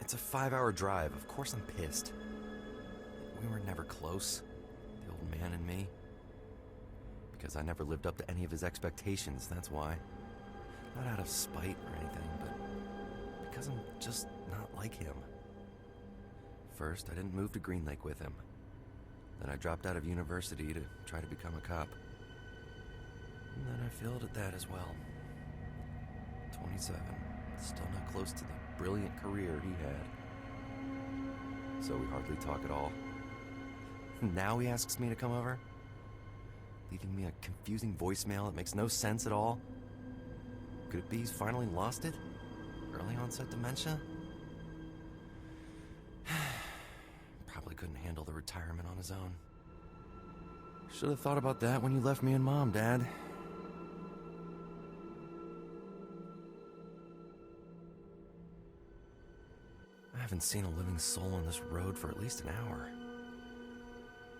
It's a 5-hour drive. Of course I'm pissed. We were never close, the old man and me. Because I never lived up to any of his expectations, that's why. Not out of spite or anything, but because I'm just not like him. First, I didn't move to Green Lake with him. Then I dropped out of university to try to become a cop. And then I failed at that as well. 27, still not close to the brilliant career he had. So we hardly talk at all. Now he asks me to come over, leaving me a confusing voicemail that makes no sense at all. Could it be he's finally lost it? Early onset dementia? Probably couldn't handle the retirement on his own. Should have thought about that when you left me and Mom, Dad. I haven't seen a living soul on this road for at least an hour.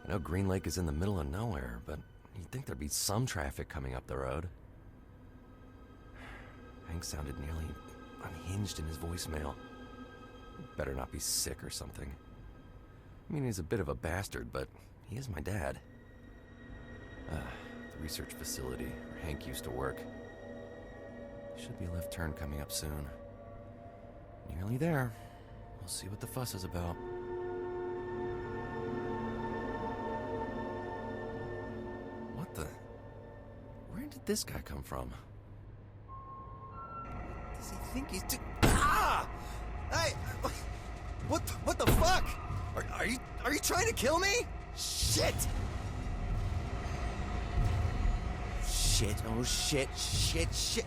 I know Green Lake is in the middle of nowhere, but you'd think there'd be some traffic coming up the road. Hank sounded nearly unhinged in his voicemail. Better not be sick or something. I mean, he's a bit of a bastard, but he is my dad. The research facility where Hank used to work. Should be a left turn coming up soon. Nearly there. We'll see what the fuss is about. What the? Where did this guy come from? Does he think he's Ah! Hey! What the fuck? Are you trying to kill me? Shit! Shit, oh shit, shit.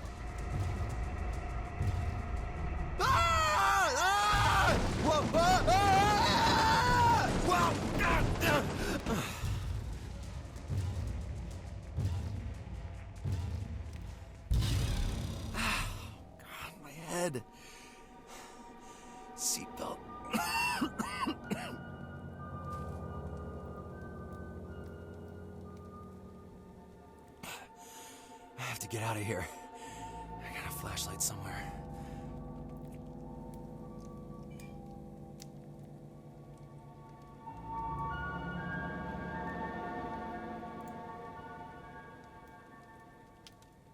Ah! Ah! Whoa! Ah! Ah! Whoa! Ah! Ah! God, my head. Seatbelt. I have to get out of here. I got a flashlight somewhere.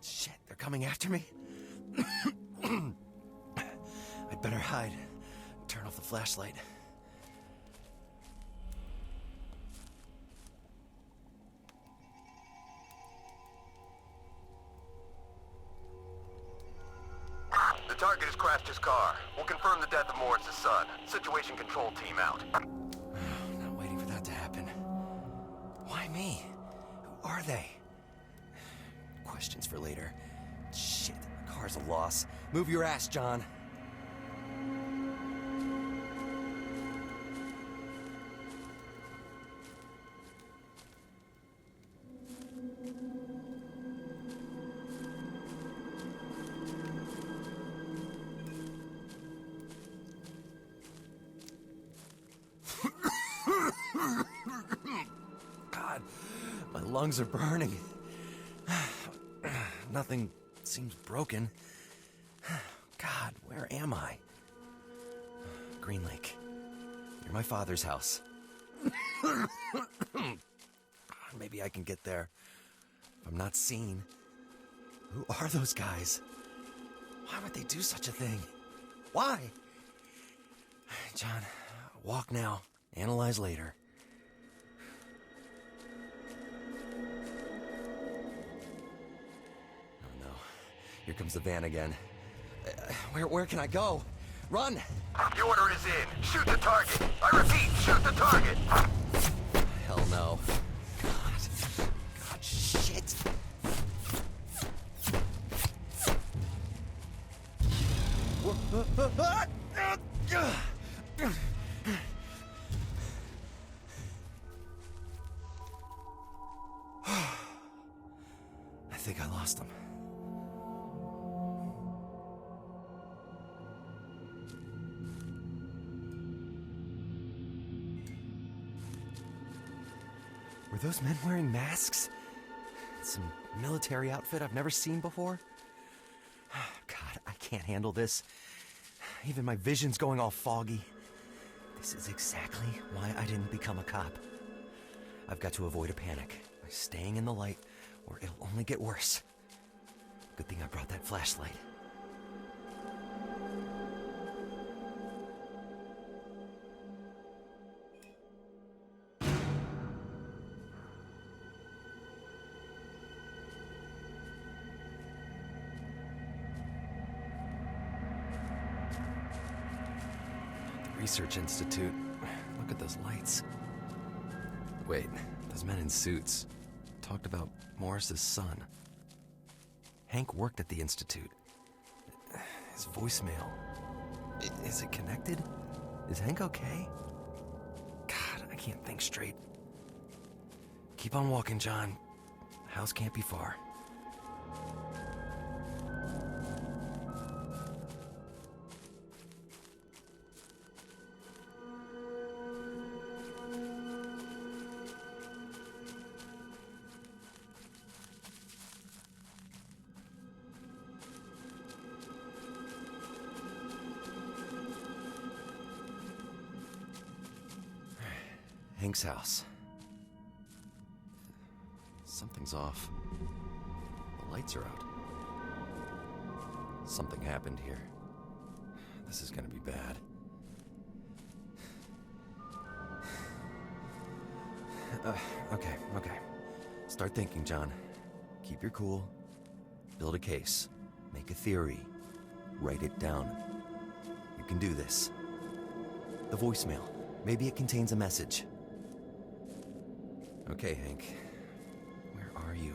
Shit, they're coming after me? I'd better hide. Turn off the flashlight. The target has crashed his car. We'll confirm the death of Morris's son. Situation control team out. Not waiting for that to happen. Why me? Who are they? Questions for later. Shit, the car's a loss. Move your ass, John. God, my lungs are burning. Nothing seems broken. God, where am I? Green Lake. Near my father's house. Maybe I can get there. If I'm not seen. Who are those guys? Why would they do such a thing? Why? John, walk now. Analyze later. Oh no. Here comes the van again. Where can I go? Run! The order is in. Shoot the target. I repeat, shoot the target. Hell no. God, shit. I think I lost them. Were those men wearing masks? Some military outfit I've never seen before? God, I can't handle this. Even my vision's going all foggy. This is exactly why I didn't become a cop. I've got to avoid a panic by staying in the light, or it'll only get worse. Good thing I brought that flashlight. Research Institute. Look at those lights. Wait, those men in suits talked about Morris's son. Hank worked at the Institute. His voicemail. Is it connected? Is Hank okay? God, I can't think straight. Keep on walking, John. The house can't be far. Hank's house. Something's off. The lights are out. Something happened here. This is gonna be bad. Okay. Start thinking, John. Keep your cool. Build a case. Make a theory. Write it down. You can do this. The voicemail. Maybe it contains a message. Okay, Hank. Where are you?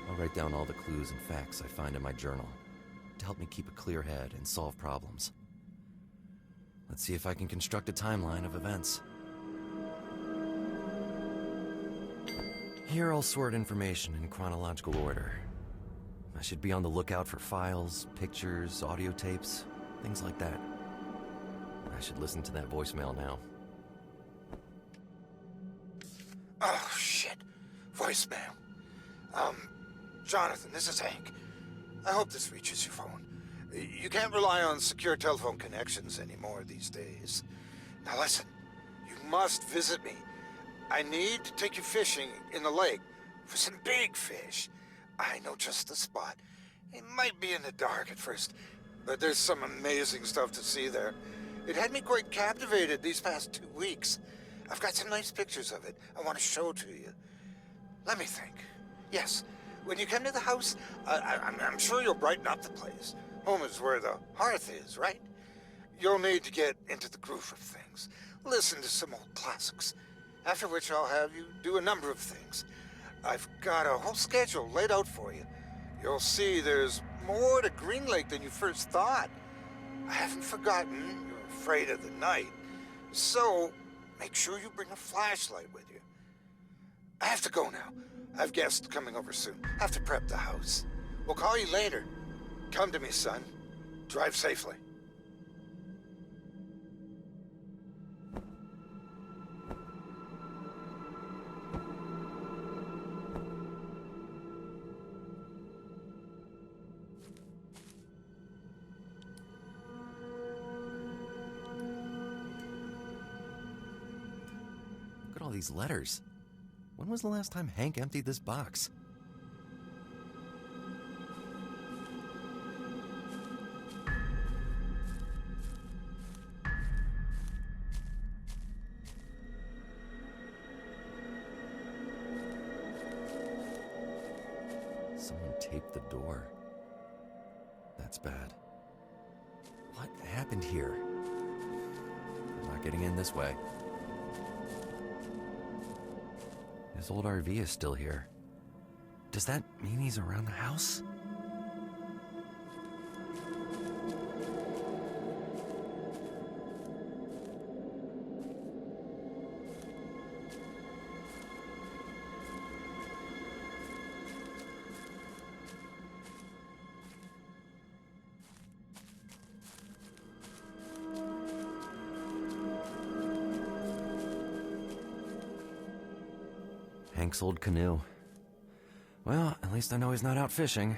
I'll write down all the clues and facts I find in my journal to help me keep a clear head and solve problems. Let's see if I can construct a timeline of events. Here I'll sort information in chronological order. I should be on the lookout for files, pictures, audio tapes, things like that. I should listen to that voicemail now. Oh, shit. Voicemail. Jonathan, this is Hank. I hope this reaches your phone. You can't rely on secure telephone connections anymore these days. Now listen, you must visit me. I need to take you fishing in the lake for some big fish. I know just the spot. It might be in the dark at first, but there's some amazing stuff to see there. It had me quite captivated these past 2 weeks. I've got some nice pictures of it I want to show to you. Let me think. Yes, when you come to the house, I'm sure you'll brighten up the place. Home is where the hearth is, right? You'll need to get into the groove of things. Listen to some old classics. After which I'll have you do a number of things. I've got a whole schedule laid out for you. You'll see there's more to Green Lake than you first thought. I haven't forgotten you're afraid of the night. So, make sure you bring a flashlight with you. I have to go now. I have guests coming over soon. Have to prep the house. We'll call you later. Come to me, son. Drive safely. Look at all these letters. When was the last time Hank emptied this box? Someone taped the door. That's bad. What happened here? I'm not getting in this way. His old RV is still here. Does that mean he's around the house? Hank's old canoe. Well, at least I know he's not out fishing.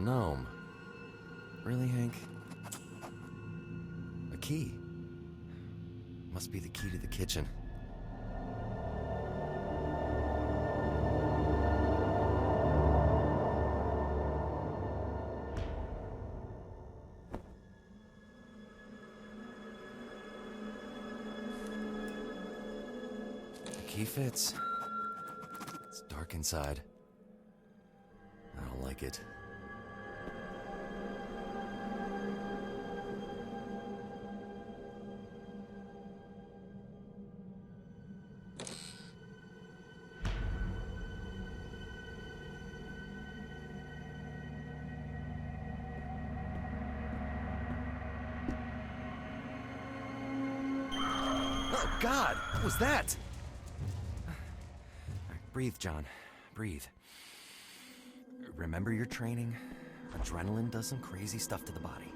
gnome. Really, Hank? A key. Must be the key to the kitchen. The key fits. It's dark inside. I don't like it. Oh, God! What was that? All right, breathe, John. Breathe. Remember your training? Adrenaline does some crazy stuff to the body.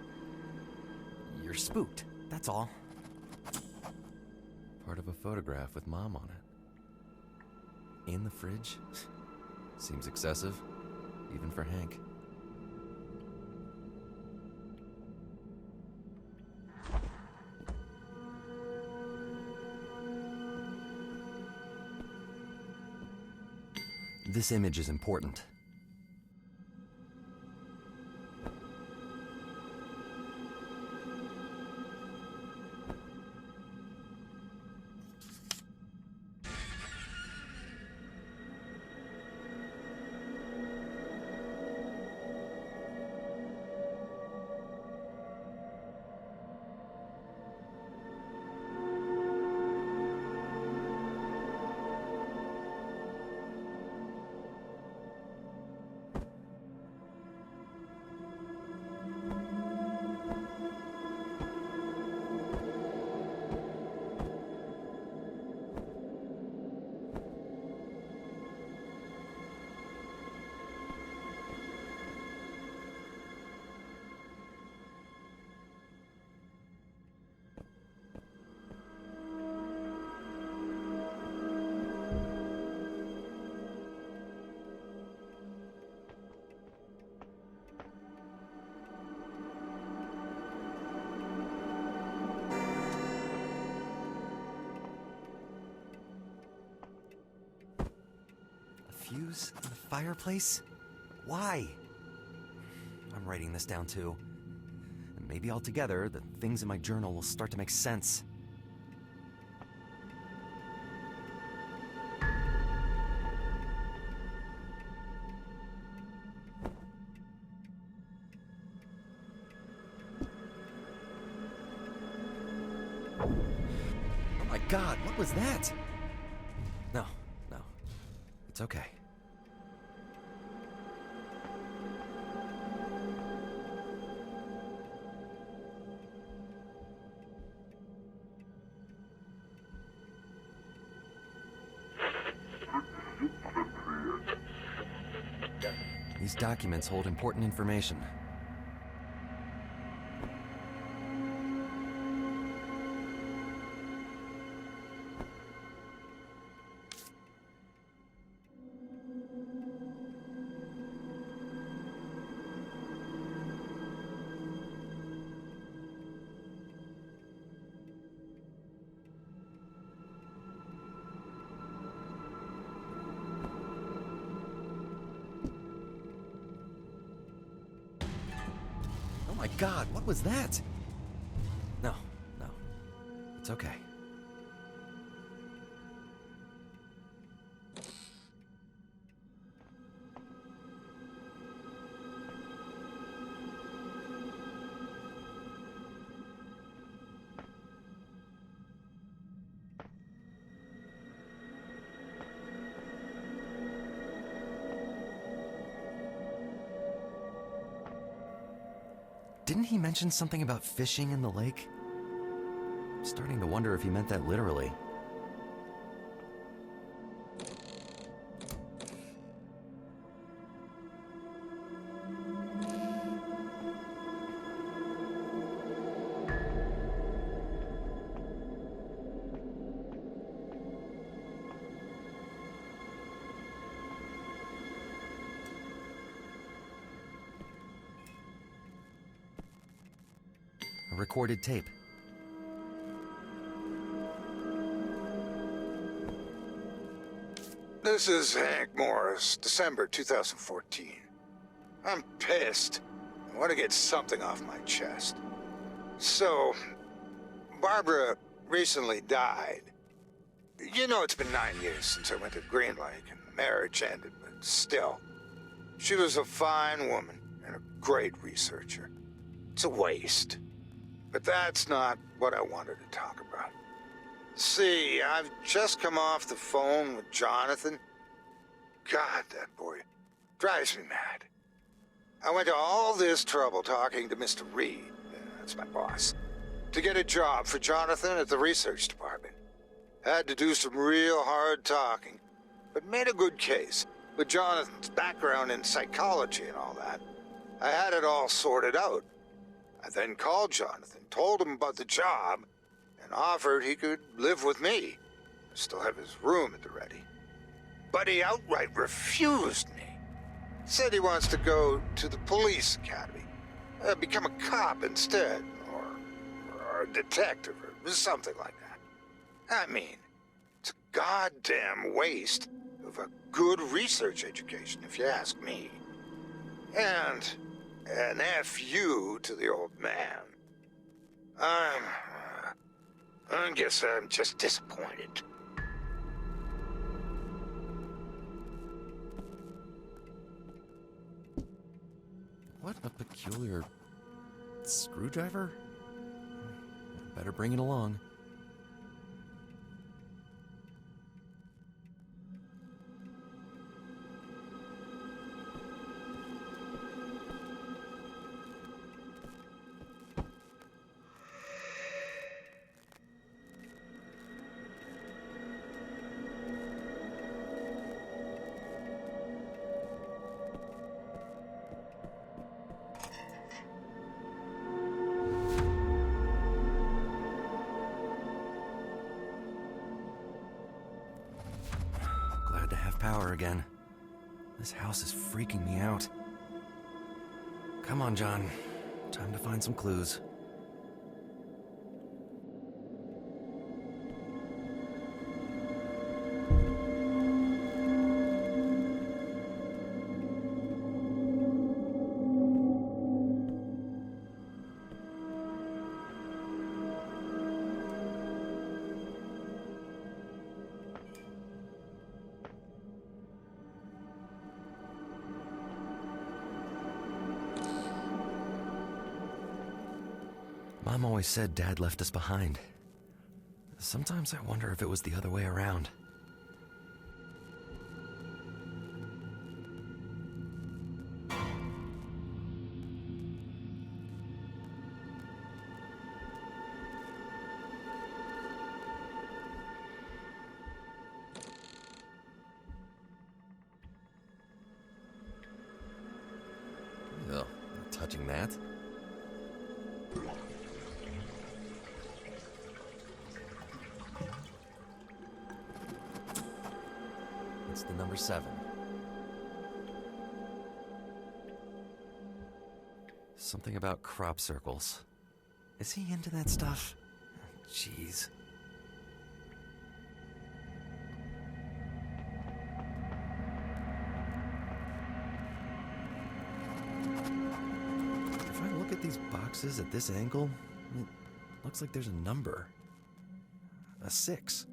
You're spooked, that's all. Part of a photograph with Mom on it. In the fridge? Seems excessive, even for Hank. This image is important. Fuse in the fireplace? Why? I'm writing this down too. And maybe altogether, the things in my journal will start to make sense. Oh my God, what was that? No, it's okay. These documents hold important information. Oh my God, what was that? No, it's okay. Didn't he mention something about fishing in the lake? I'm starting to wonder if he meant that literally. A recorded tape. This is Hank Morris, December 2014. I'm pissed. I want to get something off my chest. So, Barbara recently died. You know, it's been 9 years since I went to Green Lake and the marriage ended, but still. She was a fine woman and a great researcher. It's a waste. But that's not what I wanted to talk about. See, I've just come off the phone with Jonathan. God, that boy drives me mad. I went to all this trouble talking to Mr. Reed, that's my boss, to get a job for Jonathan at the research department. Had to do some real hard talking, but made a good case. With Jonathan's background in psychology and all that, I had it all sorted out. I then called Jonathan, told him about the job, and offered he could live with me. Still have his room at the ready. But he outright refused me. Said he wants to go to the police academy. Become a cop instead, or a detective, or something like that. I mean, it's a goddamn waste of a good research education, if you ask me. And an F.U. to the old man. I guess I'm just disappointed. What a peculiar screwdriver? Better bring it along. Glad to have power again. This house is freaking me out. Come on, John. Time to find some clues. Mom always said Dad left us behind. Sometimes I wonder if it was the other way around. Oh, not touching that. It's the number 7. Something about crop circles. Is he into that stuff? Jeez. If I look at these boxes at this angle, it looks like there's a number. A 6.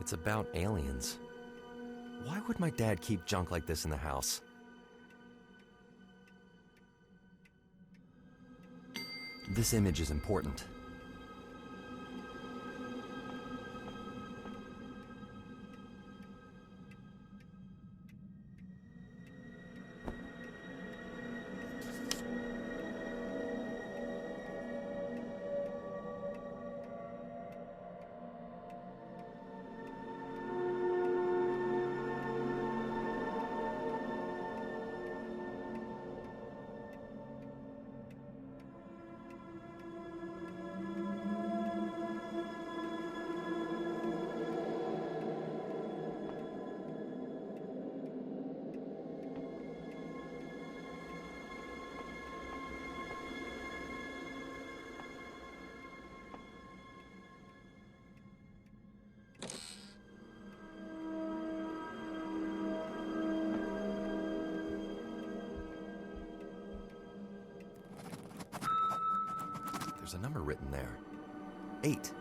It's about aliens. Why would my dad keep junk like this in the house? This image is important. There's a number written there. 8.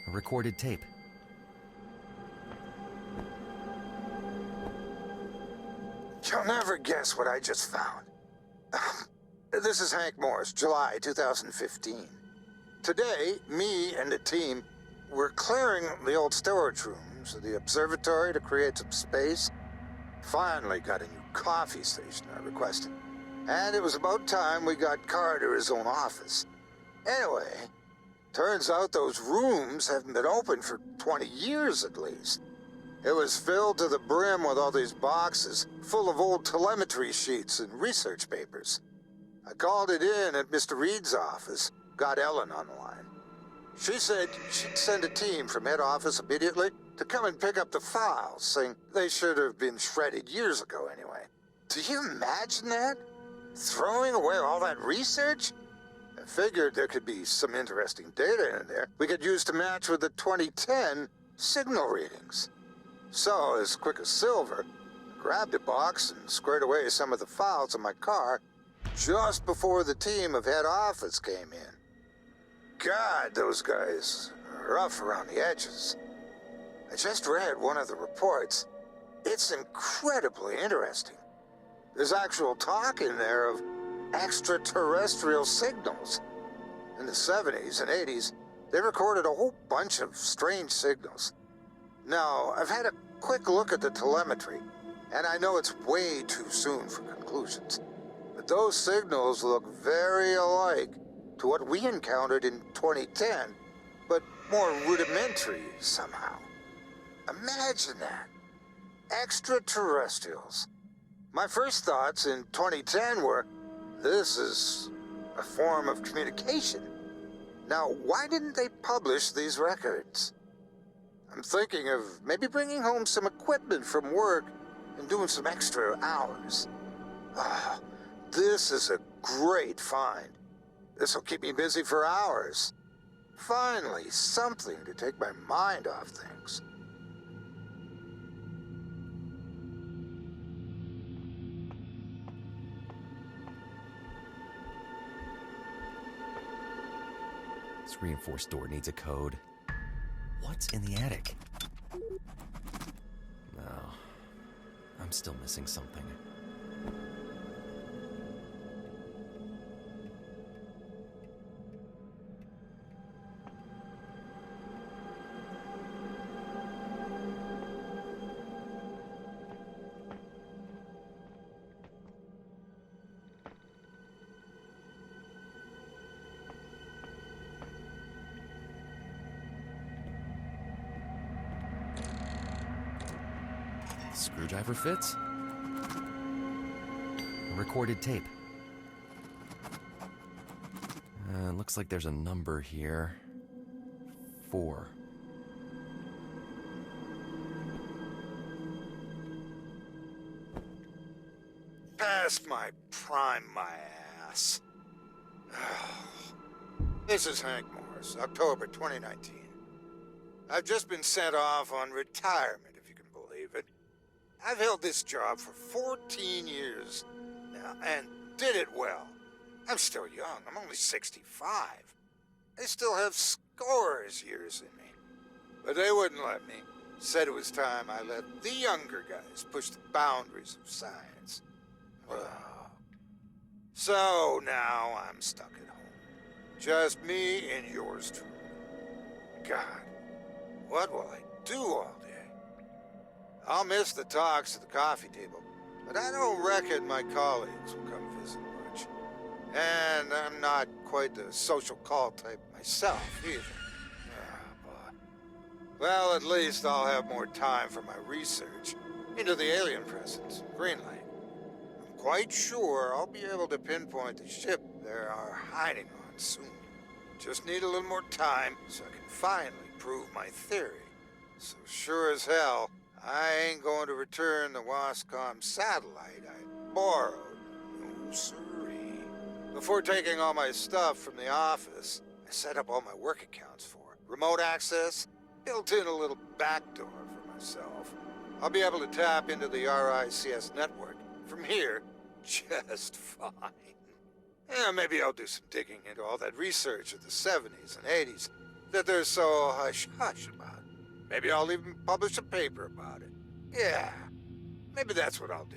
A recorded tape. You'll never guess what I just found. This is Hank Morris, July 2015. Today, me and the team were clearing the old storage rooms of the observatory to create some space. Finally got a new coffee station I requested. And it was about time we got Carter his own office. Anyway, turns out those rooms haven't been open for 20 years at least. It was filled to the brim with all these boxes full of old telemetry sheets and research papers. I called it in at Mr. Reed's office, got Ellen on the line. She said she'd send a team from head office immediately to come and pick up the files, saying they should have been shredded years ago anyway. Do you imagine that? Throwing away all that research? I figured there could be some interesting data in there we could use to match with the 2010 signal readings. So, as quick as silver, I grabbed a box and squared away some of the files in my car just before the team of head office came in. God, those guys are rough around the edges. I just read one of the reports. It's incredibly interesting. There's actual talk in there of extraterrestrial signals. In the 70s and 80s, they recorded a whole bunch of strange signals. Now, I've had a quick look at the telemetry, and I know it's way too soon for conclusions. But those signals look very alike to what we encountered in 2010, but more rudimentary somehow. Imagine that. Extraterrestrials. My first thoughts in 2010 were, this is a form of communication. Now, why didn't they publish these records? I'm thinking of maybe bringing home some equipment from work and doing some extra hours. This is a great find. This'll keep me busy for hours. Finally, something to take my mind off things. This reinforced door needs a code. What's in the attic? No. I'm still missing something. Screwdriver fits. A recorded tape. Looks like there's a number here. 4. Past my prime, my ass. This is Hank Morris, October 2019. I've just been sent off on retirement, if you can believe it. I've held this job for 14 years now, and did it well. I'm still young. I'm only 65. I still have scores years in me. But they wouldn't let me. Said it was time I let the younger guys push the boundaries of science. Well, so now I'm stuck at home. Just me and yours truly. God, what will I do all day? I'll miss the talks at the coffee table, but I don't reckon my colleagues will come visit much. And I'm not quite the social call type myself, either. Boy. Well, at least I'll have more time for my research. into the alien presence, green light. I'm quite sure I'll be able to pinpoint the ship they are hiding on soon. Just need a little more time so I can finally prove my theory. So sure as hell, I ain't going to return the Wascom satellite I borrowed. No siree. Before taking all my stuff from the office, I set up all my work accounts for it. Remote access, built in a little backdoor for myself. I'll be able to tap into the RICS network from here just fine. Yeah, maybe I'll do some digging into all that research of the 70s and 80s that they're so hush-hush about. Maybe I'll even publish a paper about it. Yeah, maybe that's what I'll do.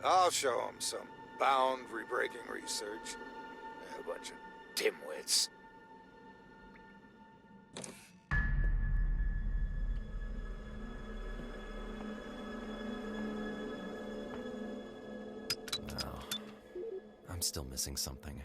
I'll show them some boundary-breaking research. A bunch of dimwits. No. I'm still missing something.